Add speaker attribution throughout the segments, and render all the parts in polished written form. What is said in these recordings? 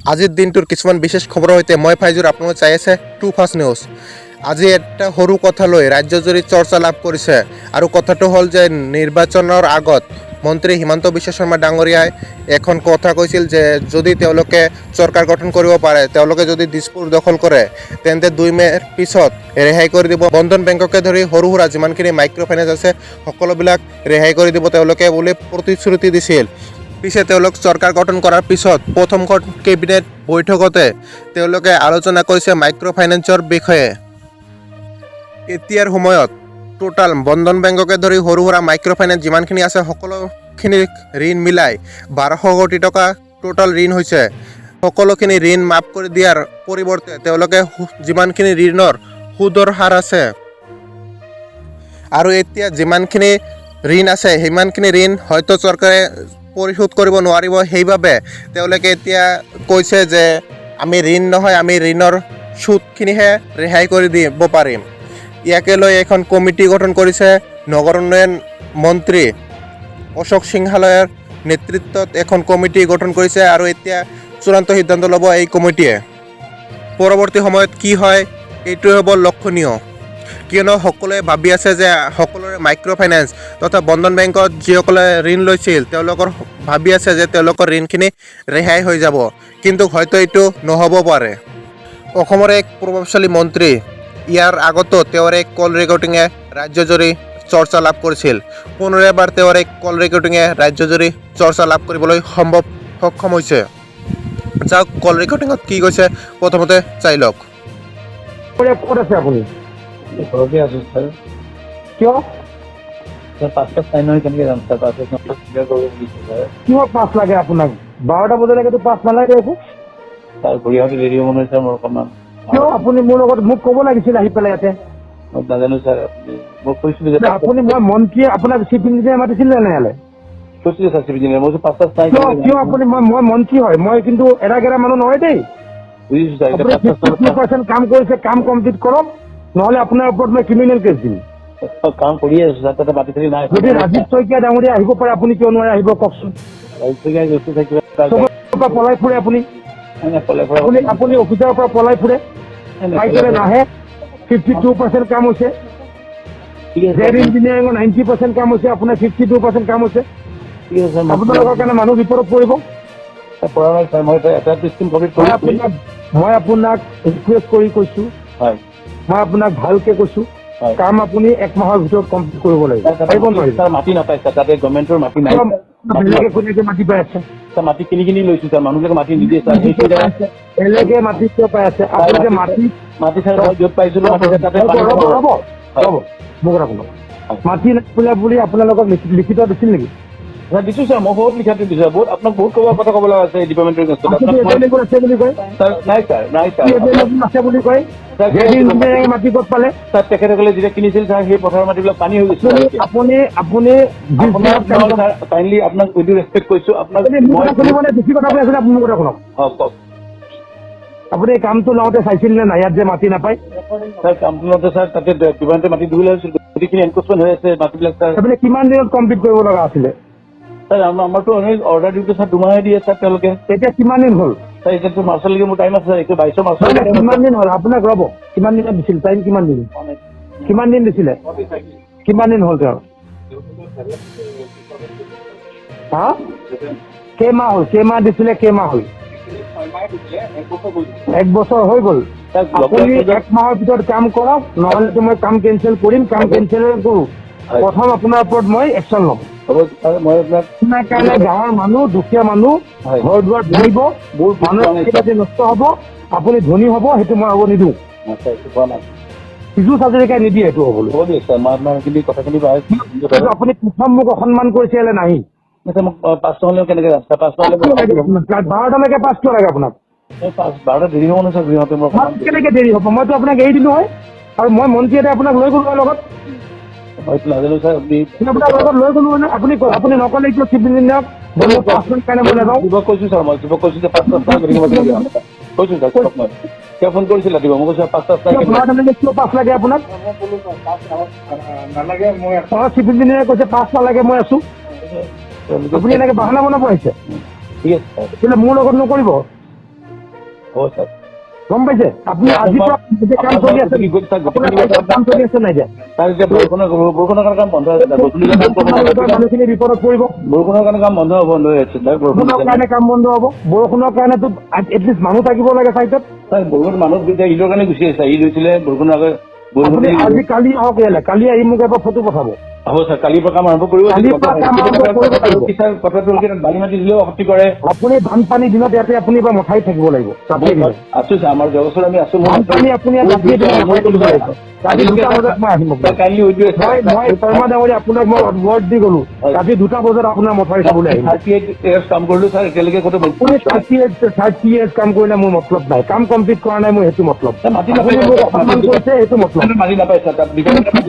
Speaker 1: আজিৰ দিনটোৰ কিছুমান বিশেষ খবৰৰ সৈতে মই ফাইজুৰ আপোনালোকে চাই আছে টু ফাষ্ট নিউজ। আজি এটা সৰু কথা লৈ ৰাজ্যজুৰি চৰ্চা লাভ কৰিছে আৰু কথাটো হ'ল যে নিৰ্বাচনৰ আগত মন্ত্ৰী হিমন্ত বিশ্ব শৰ্মা ডাঙৰীয়াই এখন কথা কৈছিল যে যদি তেওঁলোকে চৰকাৰ গঠন কৰিব পাৰে, তেওঁলোকে যদি দিছপুৰ দখল কৰে তেন্তে 2 মে'ৰ পিছত ৰেহাই কৰি দিব। বন্ধন বেংককে ধৰি সৰু সুৰা যিমানখিনি মাইক্ৰ' ফাইনেন্স আছে সকলোবিলাক ৰেহাই কৰি দিব তেওঁলোকে বুলি প্ৰতিশ্ৰুতি দিছিল। পিছে তেওঁলোক চৰকাৰ গঠন কৰাৰ পিছত প্ৰথমখন কেবিনেট বৈঠকতে তেওঁলোকে আলোচনা কৰিছে মাইক্ৰ' ফাইনেন্সৰ বিষয়ে। এতিয়াৰ সময়ত টোটাল বন্ধন বেংককে ধৰি সৰু সুৰা মাইক্ৰ' ফাইনেন্স যিমানখিনি আছে সকলোখিনি ঋণ মিলাই 1200 কোটি টকা টোটাল ঋণ হৈছে। সকলোখিনি ঋণ মাফ কৰি দিয়াৰ পৰিৱৰ্তে তেওঁলোকে যিমানখিনি ঋণৰ সুদৰ হাৰ আছে আৰু এতিয়া যিমানখিনি ঋণ আছে সিমানখিনি ঋণ হয়তো চৰকাৰে পৰিশোধ কৰিব নোৱাৰিব। সেইবাবে তেওঁলোকে এতিয়া কৈছে যে আমি ঋণ নহয়, আমি ঋণৰ সুদখিনিহে ৰেহাই কৰি দিব পাৰিম। ইয়াকে লৈ এখন কমিটি গঠন কৰিছে নগৰ উন্নয়ন মন্ত্ৰী অশোক সিংহালয়ৰ নেতৃত্বত এখন কমিটি গঠন কৰিছে আৰু এতিয়া চূড়ান্ত সিদ্ধান্ত ল'ব এই কমিটিয়ে। পৰৱৰ্তী সময়ত কি হয় এইটোৱে হ'ব লক্ষণীয়, কিয়নো সকলোৱে ভাবি আছে যে সকলোৰে মাইক্ৰ' ফাইনেন্স তথা বন্ধন বেংকত যিসকলে ঋণ লৈছিল তেওঁলোকৰ ভাবি আছে যে তেওঁলোকৰ ঋণখিনি ৰেহাই হৈ যাব, কিন্তু হয়তো এইটো নহ'ব পাৰে। অসমৰ এক প্ৰভাৱশালী মন্ত্ৰী ইয়াৰ আগতো তেওঁৰ এক কল ৰেকৰ্ডিঙে ৰাজ্যজুৰি চৰ্চা লাভ কৰিছিল। পুনৰ এবাৰ তেওঁৰ এক কল ৰেকৰ্ডিঙে ৰাজ্যজুৰি চৰ্চা লাভ কৰিবলৈ সক্ষম হৈছে। যাওক কল ৰেকৰ্ডিঙত কি কৈছে প্ৰথমতে চাই লওক।
Speaker 2: ক'ত আছে আপুনি?
Speaker 3: ঘৰতে আছো ছাৰ।
Speaker 2: কিয়
Speaker 3: পাঁচটা চাই নহয় কেনেকে যাম ছাৰ? পাঁচটা ক্লিয়াৰ কৰিব বুলিছোঁ ছাৰ।
Speaker 2: কিয় পাছ লাগে আপোনাক? 12টা বজালৈকেতো পাছ নালাগে একো।
Speaker 3: ছাৰ ঘূৰি আহোঁতে দেৰি হ'ব নহয় ছাৰ মোৰ অকণমান।
Speaker 2: কিয় আপুনি মোৰ লগত মোক ক'ব লাগিছিল আহি পেলাই ইয়াতে।
Speaker 3: মই নাজানো ছাৰ, মই কৈছিলোঁ যে
Speaker 2: আপুনি মই মন্ত্ৰীয়ে আপোনাক চিফ ইঞ্জিনিয়াৰ মাতিছিল নে নাই?
Speaker 3: কৈছিলোঁ ছাৰ চিফ ইঞ্জিনিয়াৰ, মই কৈছোঁ পাঁচটা চাই
Speaker 2: কিয় আপুনি মই মন্ত্ৰী হয়, মই কিন্তু এৰা মানুহ নহয় দেই।
Speaker 3: বুজিছোঁ ছাৰ।
Speaker 2: আপুনি
Speaker 3: এতিয়া
Speaker 2: 50% কাম কৰিছে, কাম কমপ্লিট কৰক, নহ'লে আপোনাৰ ওপৰত মই ক্ৰিমিনেল কেছ দিম।
Speaker 3: কাম কৰিয়ে আছোঁ ছাৰ, তাতে মাটি চাটি নাই।
Speaker 2: যদি ৰাজীৱ শইকীয়া ডাঙৰীয়া আহিব পাৰে আপুনি কিয় নোৱাৰে আহিব কওকচোন? পৰা পলাই ফুৰে আপুনি আপুনি অফিচৰ পৰা পলাই ফুৰে, নাহে। 52% কাম হৈছে। জেড ইঞ্জিনিয়াৰিঙৰ 90% কাম হৈছে, আপোনাৰ 52% কাম হৈছে। আপোনালোকৰ কাৰণে মানুহ বিপদত পৰিব। মই আপোনাক ৰিকুৱেষ্ট কৰি কৈছোঁ, মই আপোনাক ভালকে কৈছোঁ, কাম আপুনি 1 মাহৰ ভিতৰত কমপ্লিট কৰিব লাগিব। পাৰিব নোৱাৰিব?
Speaker 3: মাটি নাপায় ছাৰ, তাতে গভৰ্ণমেণ্টৰ মাটি নাই।
Speaker 2: বেলেগে কোনেকে মাটি পাই আছে?
Speaker 3: ছাৰ মাটি কিনি লৈছোঁ ছাৰ, মানুহবিলাকে মাটি নিদিয়ে ছাৰ।
Speaker 2: বেলেগে মাটি কিয় পাই আছে? আপোনালোকে
Speaker 3: মাটি ছাৰ য'ত পাইছিলোঁ তাতে
Speaker 2: মোক ৰাখক। মাটি নাছিলে বুলি আপোনালোকক লিখিত দিছিল নেকি?
Speaker 3: দিছোঁ ছাৰ, মই বহুত লিখাটো দিছোঁ। বহুত আপোনাক বহুত কথা ক'ব লগা আছে ডিপাৰ্টমেণ্টৰ
Speaker 2: আছে বুলি কয়।
Speaker 3: নাই ছাৰ, নাই ছাৰ।
Speaker 2: আছে বুলি কয়। মাটি ক'ত পালে?
Speaker 3: ছাৰ তেখেতসকলে যেতিয়া কিনিছিল ছাৰ সেই পথাৰৰ মাটিবিলাক পানী হৈ গৈছিল।
Speaker 2: আপুনি
Speaker 3: কাইণ্ডলি আপোনাক উইথ ৰেচপেক্ট কৈছোঁ, আপোনাক
Speaker 2: বেছি কথা কৈ আছিলে। আপুনি মোৰ কথা শুনক।
Speaker 3: কওক।
Speaker 2: আপুনি কামটো লওঁতে চাইছিল নে নাই ইয়াত যে মাটি নাপায়?
Speaker 3: ছাৰ কামটো লওঁতে ছাৰ তাতে ডিপাৰ্টমেণ্টে মাটি ধুই হৈছিল, গোটেইখিনি এনক্ৰোচমেণ্ট হৈ আছে মাটিবিলাক ছাৰ।
Speaker 2: আপুনি কিমান দিনত কমপ্লিট কৰিব লগা আছিলে?
Speaker 3: ছাৰ আমাৰতো অৰ্ডাৰ দিওঁতে ছাৰ 2 মাহে দিয়ে ছাৰ তেওঁলোকে।
Speaker 2: এতিয়া কিমান দিন হ'ল?
Speaker 3: ছাৰ এতিয়াতো মাৰ্চলৈকে মোৰ টাইম আছে ছাৰ, এতিয়া 22 মাৰ্চলৈকে।
Speaker 2: কিমান দিন হ'ল আপোনাক? ৰ'ব, কিমান দিনত দিছিল? টাইম কিমান দিন দিছিলে? কিমান দিন হ'ল তেওঁৰ? হা? কেইমাহ হ'ল? কেইমাহ দিছিলে? কেইমাহ হ'ল? 1 বছৰ হৈ গ'ল। আপুনি 1 মাহৰ ভিতৰত কাম কৰক, নহ'লেতো মই কাম কেঞ্চেল কৰিম। কাম কেঞ্চেল কৰোঁ, প্ৰথম আপোনাৰ ওপৰত মই একশ্যন ল'ম। আপোনাৰ কাৰণে গাঁৱৰ মানুহ, দুখীয়া মানুহ ঘৰ দুৱাৰ ভাঙিব, মানুহৰ খেতি নষ্ট হ'ব, আপুনি ধনী হ'ব, সেইটো মই হ'ব নিদিওঁ। শিশু হাজৰিকাই নিদিয়ে সেইটো হ'বলৈ। আপুনি প্ৰথম মোক অসন্মান কৰিছিলে নাহি।
Speaker 3: মোক 5 হ'লেও কেনেকৈ যাম ছাৰ? 5
Speaker 2: 12টালৈকে পাছ কিয় লাগে আপোনাক?
Speaker 3: 12টা দেৰি হ'ব নহয় ছাৰ গৃহতে। মই
Speaker 2: কেনেকৈ দেৰি হ'ব? মইতো আপোনাক এৰি দিলোঁ হয়, আৰু মই মন্ত্ৰী এটা আপোনাক লৈ গ'লো লগত।
Speaker 3: হয়তো নাজানো ছাৰ।
Speaker 2: আপোনাৰ লগত লৈ গ'লো মানে আপুনি নক'লে কিয় চিফ ইঞ্জিনিয়াৰক? কাৰণে মই নাযাওঁ।
Speaker 3: যুৱক কৈছোঁ ছাৰ, মই যুৱক কৈছোঁ যে 5টা কৈছোঁ ছাৰ। মই কিয় ফোন কৰিছিল ৰাতিপুৱা? মই কৈছোঁ 5টা
Speaker 2: কিয় পাছ লাগে আপোনাক? চিফ ইঞ্জিনিয়াৰে কৈছে 5 নালাগে, মই আছোঁ। আপুনি এনেকৈ বাহানা বনাব আহিছে।
Speaker 3: ঠিক আছে ছাৰ।
Speaker 2: কিন্তু মোৰ লগত নকৰিব।
Speaker 3: হ'ব ছাৰ
Speaker 2: গম পাইছে আপুনি আজিৰ পৰা যে কাম চলি আছে আপোনাৰ কাম চলি আছে নাই
Speaker 3: তাৰ এতিয়া বৰষুণৰ কাৰণে কাম বন্ধ আছে
Speaker 2: মানুহখিনি বিপদত পৰিব
Speaker 3: বৰষুণৰ কাৰণে কাম বন্ধ হৈ আছে ছাৰ
Speaker 2: বৰষুণৰ কাৰণে কাম বন্ধ হ'ব বৰষুণৰ কাৰণেতো এটলিষ্ট মানুহ থাকিব লাগে চাইডত
Speaker 3: ছাৰ বৰষুণ মানুহ এতিয়া ঈদৰ কাৰণে গুচি আহিছে ঈদ হৈছিলে বৰষুণৰ আগত
Speaker 2: আপুনি আজি কালি আহক ইয়ালৈ কালি আহি মোক এবাৰ ফটো পঠাব
Speaker 3: হ'ব ছাৰ কালিৰ পৰা কাম আৰম্ভ কৰিব ছাৰ কথাটো বালি মাটি দিলেও আপত্তি কৰে
Speaker 2: আপুনি বানপানী দিনত ইয়াতে আপুনি এবাৰ মথাউৰিত থাকিব লাগিব
Speaker 3: আছো ছাৰ আমাৰ জগছৰ আমি আছো
Speaker 2: বানপানী আপুনি ৰাতি 2টা বজাত মই আহিম
Speaker 3: কাইলৈ
Speaker 2: মই শৰ্মা ডাঙৰীয়া আপোনাক মই ৱৰ্ড দি গলো ৰাতি 2টা বজাত আপোনাৰ মথাউৰি চাবলৈ আহিম
Speaker 3: 38 years কাম কৰিলো ছাৰ এতিয়ালৈকে ক'তো
Speaker 2: আপুনি 30 years কাম কৰিলে মোৰ মতলব নাই কাম কমপ্লিট কৰা নাই মোৰ সেইটো মতলব
Speaker 3: মাটি
Speaker 2: আপুনি মোক অসন্মান কৰিছে সেইটো মতলব
Speaker 3: মাটি নাপায় ছাৰ তাত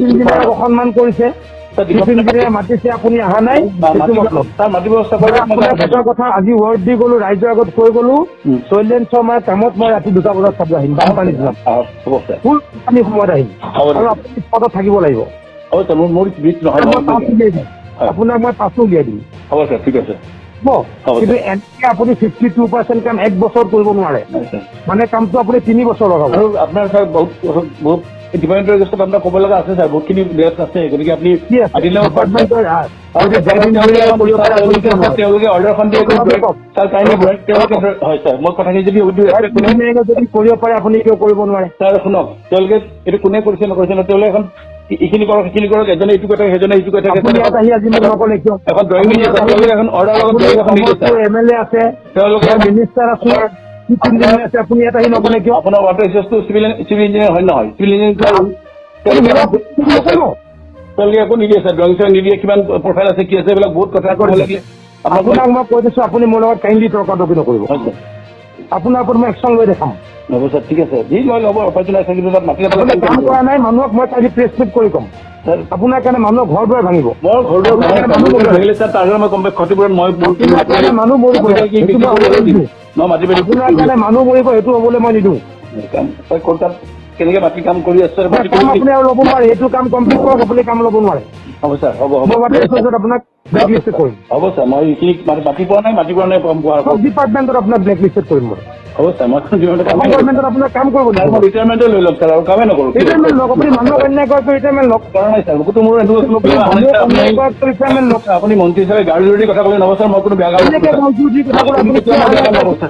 Speaker 2: ইঞ্জিনিয়াৰক অসন্মান কৰিছে ইঞ্জিনিয়াৰ মাতিছে আপুনি অহা নাই সেইটো মতলব
Speaker 3: ছাৰ মাটি ব্যৱস্থা
Speaker 2: আপোনাৰ কথা আজি ৱৰ্ড দি গলো ৰাইজৰ আগত কৈ গলো শৈলেন শৰ্মাৰ কামত মই ৰাতি 2টা বজাত চাব আহিম বানপানী দিনত
Speaker 3: হ'ব ছাৰ
Speaker 2: ফুল পানী সময়ত আহিম আৰু আপুনি পদত থাকিব লাগিব
Speaker 3: হ'ব ছাৰ মোৰ বিট নহয়
Speaker 2: আপোনাক মই পাছো উলিয়াই দিম
Speaker 3: হ'ব ছাৰ ঠিক আছে
Speaker 2: কিন্তু এনেকে আপুনি 52% কাম 1 বছৰ কৰিব নোৱাৰে মানে কামটো আপুনি 3 বছৰ লগাব
Speaker 3: আৰু আপোনাৰ ছাৰ বহুত ডিপাৰ্টমেণ্টৰ ৰেজিষ্টত আপোনাৰ ক'ব লগা আছে ছাৰ বহুতখিনি ডেট আছে গতিকে আপুনি তেওঁলোকে অৰ্ডাৰখন দিয়ে ছাৰ কাইণ্ডলি হয় ছাৰ মই কথাখিনি যদি
Speaker 2: যদি কৰিব পাৰে আপুনি কিয় কৰিব নোৱাৰে
Speaker 3: ছাৰ শুনক তেওঁলোকে এইটো কোনে কৰিছে নকৰিছে তেওঁলোকে এখন এইখিনি কৰক সেইখিনি কৰক এজনে এইটো কথা সেইজনে এইটো কথা এখন ড্ৰয়িং এখন অৰ্ডাৰ লগত ড্ৰয়িং এখন
Speaker 2: MLA আছে তেওঁলোকে মিনিষ্টাৰ আছে আপুনি ইয়াত আহি নকলে কিয়
Speaker 3: আপোনাৰ ৱাটাৰ ৰিচোৰ্চটো চিভিল ইঞ্জিনিয়াৰ হয় নহয় চিভিল ইঞ্জিনিয়াৰ তেওঁলোকে একো নিদিয়ে ছাৰ ড্ৰয়িং চয়িং নিদিয়ে কিমান প্ৰফাইল আছে কি আছে এইবিলাক বহুত কথা ক'ব লাগে
Speaker 2: আপোনাক মই কৈ দিছো আপুনি মোৰ লগত কাইণ্ডলি তৰ্কাতৰ্কি নকৰিব আপোনাৰ ওপৰত মই একশ্যন লৈ দেখাম
Speaker 3: হ'ব ছাৰ ঠিক আছে যি লৈ ল'ব উপায়টো নাই কিন্তু তাত মাটি
Speaker 2: কাম কৰা নাই মানুহক মই কালি প্ৰেছ মিট কৰি ক'ম আপোনাৰ কাৰণে মানুহৰ ঘৰ দুৱাৰ ভাঙিব
Speaker 3: মই ঘৰ দুৱাৰ ভাঙিলে ছাৰ তাৰ কাৰণে মই কম ক্ষতিপূৰণ মই
Speaker 2: মানুহ মৰিব আপোনাৰ কাৰণে মানুহ মৰিব সেইটো হ'বলৈ মই নিদিওঁ
Speaker 3: তাত কেনেকে মাটি কাম কৰি আছে
Speaker 2: কাম আপুনি আৰু ল'ব নোৱাৰে এইটো কাম কমপ্লিট কৰক আপুনি কাম ল'ব নোৱাৰে
Speaker 3: হ'ব ছাৰ হ'ব
Speaker 2: আপোনাক ব্লেকলিষ্টেড কৰিম
Speaker 3: হ'ব ছাৰ মই এইখিনি মাটি পোৱা নাই
Speaker 2: চব ডিপাৰ্টমেণ্টত আপোনাক ব্লেকলিষ্টেড কৰিম মই
Speaker 3: হ'ব ছাৰ মই
Speaker 2: গভৰ্ণমেণ্টত আপোনাক কাম কৰিব লাগিব
Speaker 3: ৰিটায়াৰমেণ্টে লৈ লওক ছাৰ আৰু কামেই নকৰোঁ
Speaker 2: ৰিটায়াৰমেণ্ট লওক আপুনি মানুহক অন্যায় কৰাটো ৰিটায়াৰমেণ্ট লওক
Speaker 3: কৰা নাই ছাৰ মোকতো মোৰ
Speaker 2: ৰিটায়াৰমেণ্ট লওক
Speaker 3: আপুনি মন্ত্ৰী হিচাপে গাড়ী জুৰি কথা ক'লে নহ'ব ছাৰ মই কোনো বেয়া কাম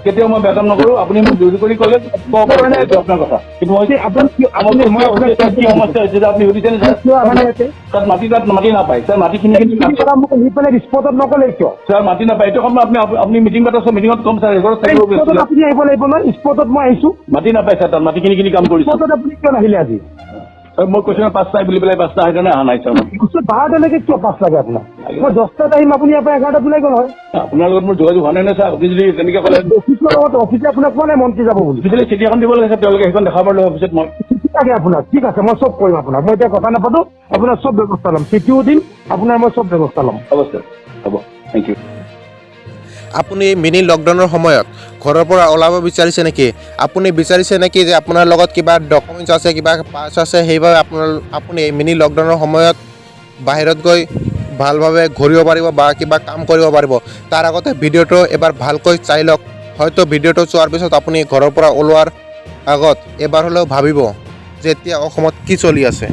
Speaker 3: কেতিয়াও মই বেয়া কাম নকৰোঁ আপুনি মোক জুৰি কৰি ক'লে এইটো আপোনাৰ কথা কিন্তু মই কি সমস্যা হৈছে যে আপুনি সুধিছেনে ছাৰ তাত মাটি নাপায় ছাৰ মাটিখিনি
Speaker 2: স্পটত নকলে কিয়
Speaker 3: ছাৰ মাটি নাপায় এইটো সময় আপুনি মিটিং পাতিছে মিটিঙত ক'ম ছাৰ
Speaker 2: আপুনি আহিব লাগিব নহয় স্পটত মই আহিছো
Speaker 3: মাটি নাপায় ছাৰ তাত মাটিখিনি কিনি কাম কৰিছোঁ
Speaker 2: আপুনি কিয় নাহিলে আজি
Speaker 3: ছাৰ মই কৈছোঁ 5টা বুলি পেলাই 5টা সেইকাৰণে অহা নাই ছাৰ
Speaker 2: 12টালৈকে কিয় 5 লাগে আপোনাক মই 10টাত আহিম আপুনি ইয়াৰ পৰা 11টাত ওলাই গ'ল হয়
Speaker 3: আপোনাৰ লগত মোৰ যোগাযোগ হোৱা নাই নে ছাৰ আপুনি যদি তেনেকৈ ক'লে
Speaker 2: অফিচৰ লগত অফিচে আপোনাক কোৱা নাই মন্ত্ৰী যাব বুলি
Speaker 3: অফিচলৈ চিঠি এখন দিব লাগে ছাৰ তেওঁলোকে সেইখন দেখাব লাগিব অফিচত মই
Speaker 2: লাগে আপোনাক ঠিক আছে মই চব কৰিম আপোনাক মই এতিয়া কথা নাপাতো আপোনাৰ চব ব্যৱস্থা ল'ম চিঠিও দিম আপোনাৰ মই চব ব্যৱস্থা ল'ম
Speaker 3: হ'ব ছাৰ হ'ব থেংক ইউ
Speaker 1: আপুনি মিনি লকডাউনৰ সময়ত ঘৰৰ পৰা ওলাব বিচাৰিছে নেকি আপুনি বিচাৰিছে নেকি যে আপোনাৰ লগত কিবা ডকুমেণ্টছ আছে কিবা পাছ আছে সেইবাবে আপুনি মিনি লকডাউনৰ সময়ত বাহিৰত গৈ ভালভাৱে ঘূৰিব পাৰিব বা কিবা কাম কৰিব পাৰিব তাৰ আগতে ভিডিঅ'টো এবাৰ ভালকৈ চাই লওক হয়তো ভিডিঅ'টো চোৱাৰ পিছত আপুনি ঘৰৰ পৰা ওলোৱাৰ আগত এবাৰ হ'লেও ভাবিব যে এতিয়া অসমত কি চলি আছে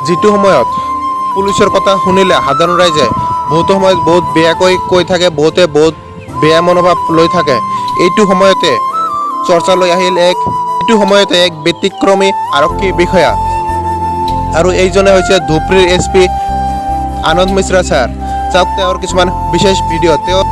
Speaker 1: যিটো সময়ত পুলিচৰ কথা শুনিলে সাধাৰণ ৰাইজে বহুতো সময়ত বহুত বেয়াকৈ কৈ থাকে বহুতে বহুত বেয়া মনোভাৱ লৈ থাকে এইটো সময়তে চৰ্চালৈ আহিল এইটো সময়তে এক ব্যতিক্ৰমী আৰক্ষী বিষয়া আৰু এইজনে হৈছে ধুবুৰীৰ SP আনন্দ মিশ্ৰা ছাৰ চাওক তেওঁৰ কিছুমান বিশেষ ভিডিঅ' তেওঁ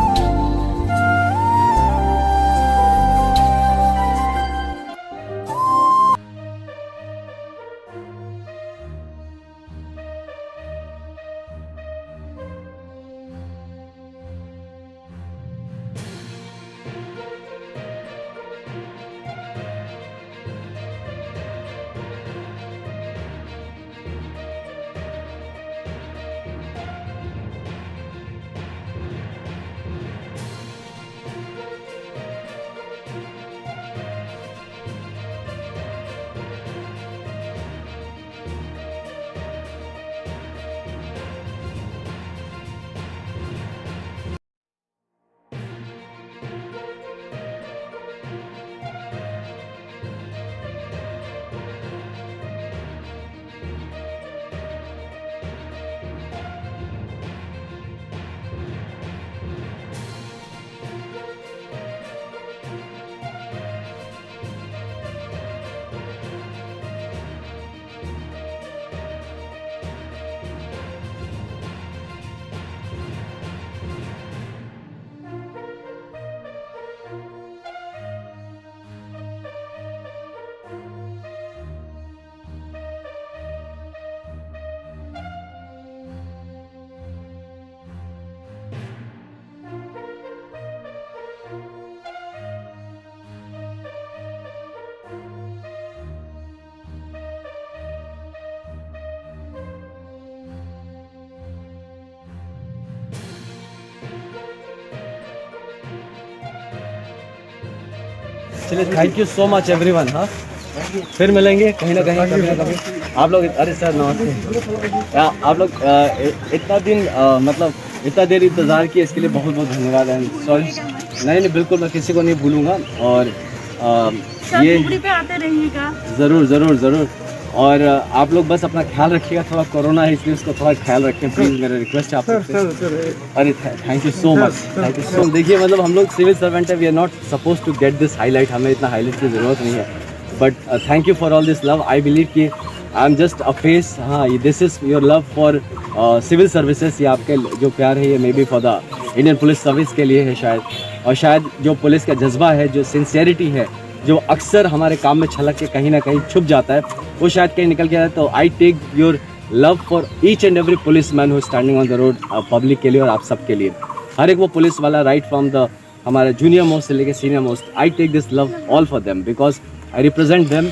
Speaker 4: चलिए thank you so much everyone. हाँ फिर मिलेंगे कहीं ना कहीं, कभी ना कभी। आप लोग, अरे सर नमस्ते। आप लोग इतना दिन मतलब इतना देर इंतज़ार किया, इसके लिए बहुत बहुत धन्यवाद। एंड सॉरी, नहीं बिल्कुल मैं किसी को नहीं भूलूंगा। और ये
Speaker 5: पे आते रहिएगा,
Speaker 4: ज़रूर ज़रूर ज़रूर। और आप लोग बस अपना ख्याल रखिएगा, थोड़ा कोरोना है इसलिए उसका थोड़ा ख्याल रखें प्लीज़, मेरा रिक्वेस्ट है आप लोग से। अरे thank you so much, thank you so much. देखिए मतलब हम लोग सिविल सर्वेंट है, we are not suppose to get this highlight, हमें इतना हाईलाइट की ज़रूरत नहीं है। But thank you for all this love. I believe कि I am just a face. हाँ, this is your love for civil services. ये आपके जो प्यार है ये may be for the Indian police service के लिए है शायद। और शायद जो पुलिस का जज्बा है, जो सिंसियरिटी है, जो अक्सर हमारे काम में छलक के कहीं ना कहीं छुप जाता है, वो शायद कहीं निकल के आए। तो I take your love for each and every police man who standing on the road, public के लिए और आप सब के लिए। हर एक वो पुलिस वाला, राइट फ्रॉम द हमारे जूनियर मोस्ट से लेके senior most, I take this love all for them because I represent them.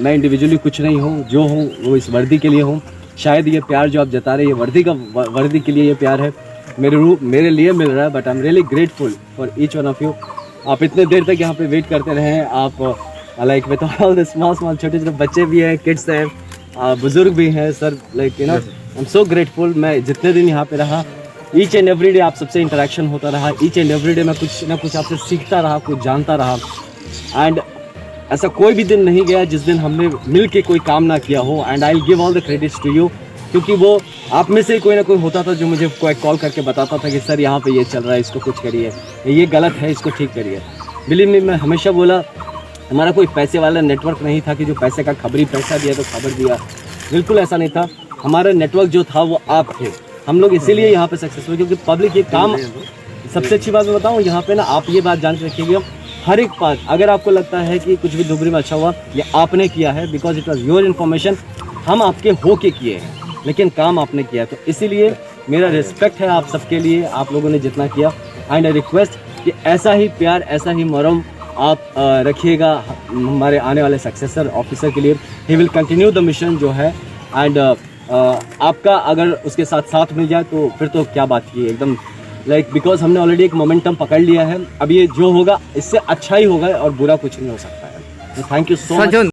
Speaker 4: मैं इंडिविजुअली कुछ नहीं हूँ, जो हूँ वो इस वर्दी के लिए हूँ। शायद ये प्यार जो आप जता रहे हैं ये वर्दी के लिए ये प्यार है, मेरे लिए मिल रहा है। But I am really grateful for each one of you. आप इतने देर तक यहाँ पे वेट करते रहे हैं। आप like with all the small छोटे छोटे बच्चे भी हैं, किड्स हैं, बुजुर्ग भी हैं sir, like you know I am so grateful. मैं जितने दिन यहाँ पे रहा, ईच एंड एवरी डे आप सबसे इंटरेक्शन होता रहा, ईच एंड एवरी डे मैं कुछ ना कुछ आपसे सीखता रहा, कुछ जानता रहा। एंड ऐसा कोई भी दिन नहीं गया जिस दिन हमने मिल के कोई काम ना किया हो। And I will give all the credits to you, क्योंकि वो आप में से कोई ना कोई होता था जो मुझे कोई कॉल करके बताता था कि सर यहाँ पे ये चल रहा है, इसको कुछ करिए, ये गलत है, इसको ठीक करिए। बिलीव मी, मैं हमेशा बोला हमारा कोई पैसे वाला नेटवर्क नहीं था कि जो पैसे का खबरी पैसा दिया तो खबर दिया, बिल्कुल ऐसा नहीं था। हमारा नेटवर्क जो था वो आप थे। हम लोग इसीलिए यहाँ पे सक्सेसफुल, क्योंकि पब्लिक ये काम, सबसे अच्छी बात मैं बताऊँ यहाँ पे ना, आप ये बात जान के रखिएगा, हर एक बात अगर आपको लगता है कि कुछ भी धुबरी में अच्छा हुआ, ये आपने किया है, because it was your information. हम आपके हो के किए हैं लेकिन काम आपने किया, तो इसीलिए मेरा रिस्पेक्ट है आप सबके लिए, आप लोगों ने जितना किया। एंड आई रिक्वेस्ट कि ऐसा ही प्यार, ऐसा ही मरम आप रखिएगा हमारे आने वाले सक्सेसर ऑफिसर के लिए। He will continue the mission जो है। एंड आपका अगर उसके साथ साथ मिल जाए तो फिर तो क्या बात की एकदम, लाइक बिकॉज हमने ऑलरेडी एक मोमेंटम पकड़ लिया है। अब ये जो होगा इससे अच्छा ही होगा और बुरा कुछ नहीं हो सकता है। Thank you so much.